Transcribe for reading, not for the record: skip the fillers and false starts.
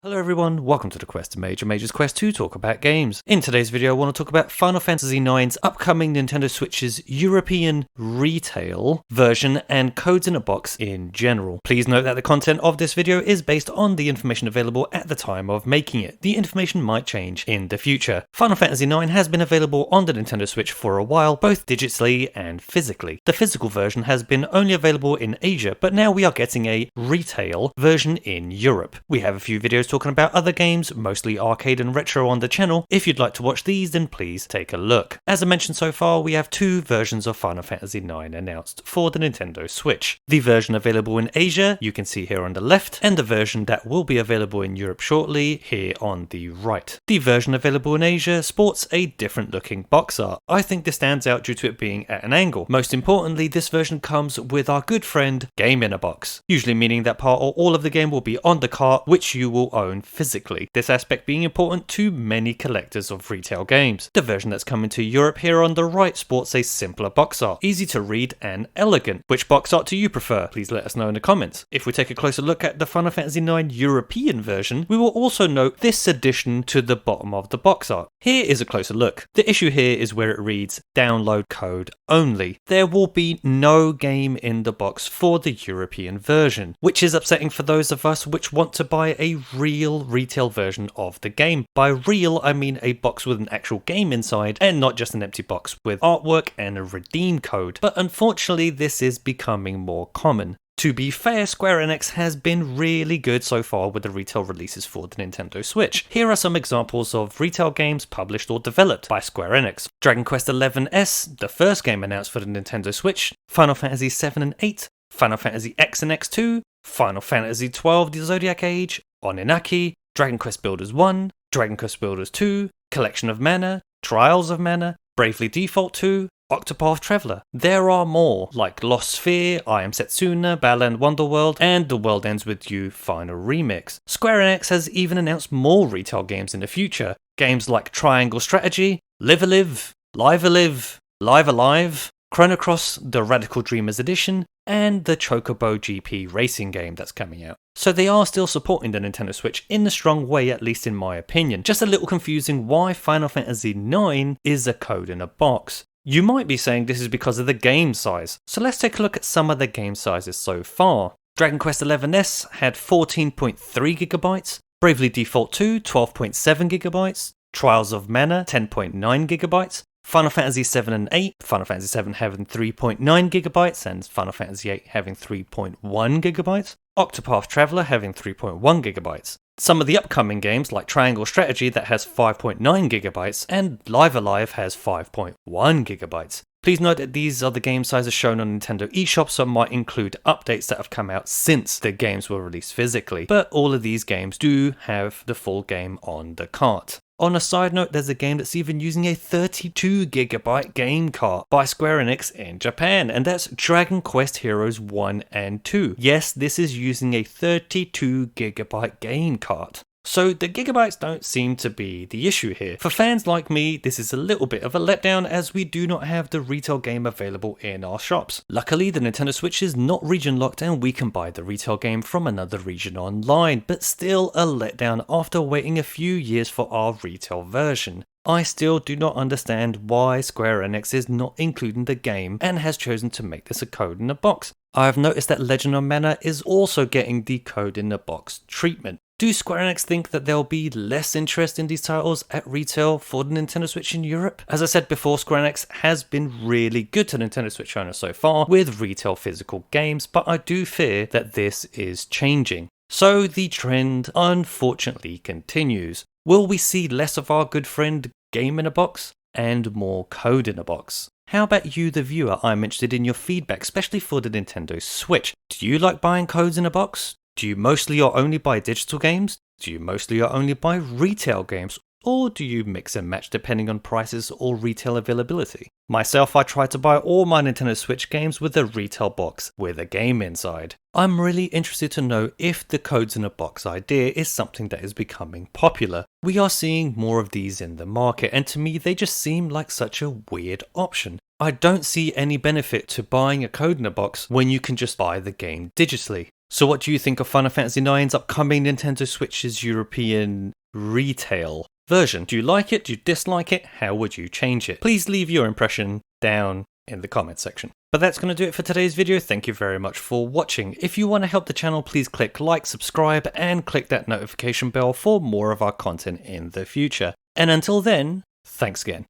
Hello everyone, welcome to the QuesterMage, Mage's Quest to talk about games. In today's video I want to talk about Final Fantasy IX's upcoming Nintendo Switch's European retail version and codes in a box in general. Please note that the content of this video is based on the information available at the time of making it. The information might change in the future. Final Fantasy IX has been available on the Nintendo Switch for a while, both digitally and physically. The physical version has been only available in Asia, but now we are getting a retail version in Europe. We have a few videos talking about other games, mostly arcade and retro, on the channel. If you'd like to watch these, then please take a look. As I mentioned so far, we have two versions of Final Fantasy IX announced for the Nintendo Switch. The version available in Asia, you can see here on the left, and the version that will be available in Europe shortly, here on the right. The version available in Asia sports a different looking box art. I think this stands out due to it being at an angle. Most importantly, this version comes with our good friend Game in a Box, usually meaning that part or all of the game will be on the cart, which you will own physically, this aspect being important to many collectors of retail games. The version that's coming to Europe here on the right sports a simpler box art, easy to read and elegant. Which box art do you prefer? Please let us know in the comments. If we take a closer look at the Final Fantasy IX European version, we will also note this addition to the bottom of the box art. Here is a closer look. The issue here is where it reads download code only. There will be no game in the box for the European version, which is upsetting for those of us which want to buy a real retail version of the game. By real, I mean a box with an actual game inside and not just an empty box with artwork and a redeem code. But unfortunately, this is becoming more common. To be fair, Square Enix has been really good so far with the retail releases for the Nintendo Switch. Here are some examples of retail games published or developed by Square Enix. Dragon Quest XI's, the first game announced for the Nintendo Switch, Final Fantasy VII and VIII, Final Fantasy X and X2, Final Fantasy XII The Zodiac Age, Oninaki, Dragon Quest Builders 1, Dragon Quest Builders 2, Collection of Mana, Trials of Mana, Bravely Default 2, Octopath Traveler. There are more, like Lost Sphere, I Am Setsuna, Battleland Wonderworld, and The World Ends With You Final Remix. Square Enix has even announced more retail games in the future. Games like Triangle Strategy, Live Alive, Live Alive, Live Alive, Chrono Cross, The Radical Dreamers Edition, and the Chocobo GP racing game that's coming out. So they are still supporting the Nintendo Switch in a strong way, at least in my opinion. Just a little confusing why Final Fantasy IX is a code in a box. You might be saying this is because of the game size, so let's take a look at some of the game sizes so far. Dragon Quest XI's had 14.3GB, Bravely Default 2 12.7GB, Trials of Mana 10.9GB, Final Fantasy VII and VIII, Final Fantasy VII having 3.9GB and Final Fantasy VIII having 3.1GB, Octopath Traveler having 3.1GB. Some of the upcoming games like Triangle Strategy that has 5.9GB and Live Alive has 5.1GB. Please note that these are the game sizes shown on Nintendo eShop, so it might include updates that have come out since the games were released physically, but all of these games do have the full game on the cart. On a side note, there's a game that's even using a 32GB game cart by Square Enix in Japan, and that's Dragon Quest Heroes 1 and 2. Yes, this is using a 32GB game cart. So the gigabytes don't seem to be the issue here. For fans like me, this is a little bit of a letdown as we do not have the retail game available in our shops. Luckily, the Nintendo Switch is not region locked and we can buy the retail game from another region online, but still a letdown after waiting a few years for our retail version. I still do not understand why Square Enix is not including the game and has chosen to make this a code in a box. I have noticed that Legend of Mana is also getting the code in a box treatment. Do Square Enix think that there'll be less interest in these titles at retail for the Nintendo Switch in Europe? As I said before, Square Enix has been really good to Nintendo Switch owners so far with retail physical games, but I do fear that this is changing. So the trend unfortunately continues. Will we see less of our good friend Game in a Box and more code in a box? How about you, the viewer? I'm interested in your feedback, especially for the Nintendo Switch. Do you like buying codes in a box? Do you mostly or only buy digital games? Do you mostly or only buy retail games? Or do you mix and match depending on prices or retail availability? Myself, I try to buy all my Nintendo Switch games with a retail box with a game inside. I'm really interested to know if the codes in a box idea is something that is becoming popular. We are seeing more of these in the market, and to me they just seem like such a weird option. I don't see any benefit to buying a code in a box when you can just buy the game digitally. So what do you think of Final Fantasy IX's upcoming Nintendo Switch's European retail version? Do you like it? Do you dislike it? How would you change it? Please leave your impression down in the comments section. But that's going to do it for today's video. Thank you very much for watching. If you want to help the channel, please click like, subscribe, and click that notification bell for more of our content in the future. And until then, thanks again.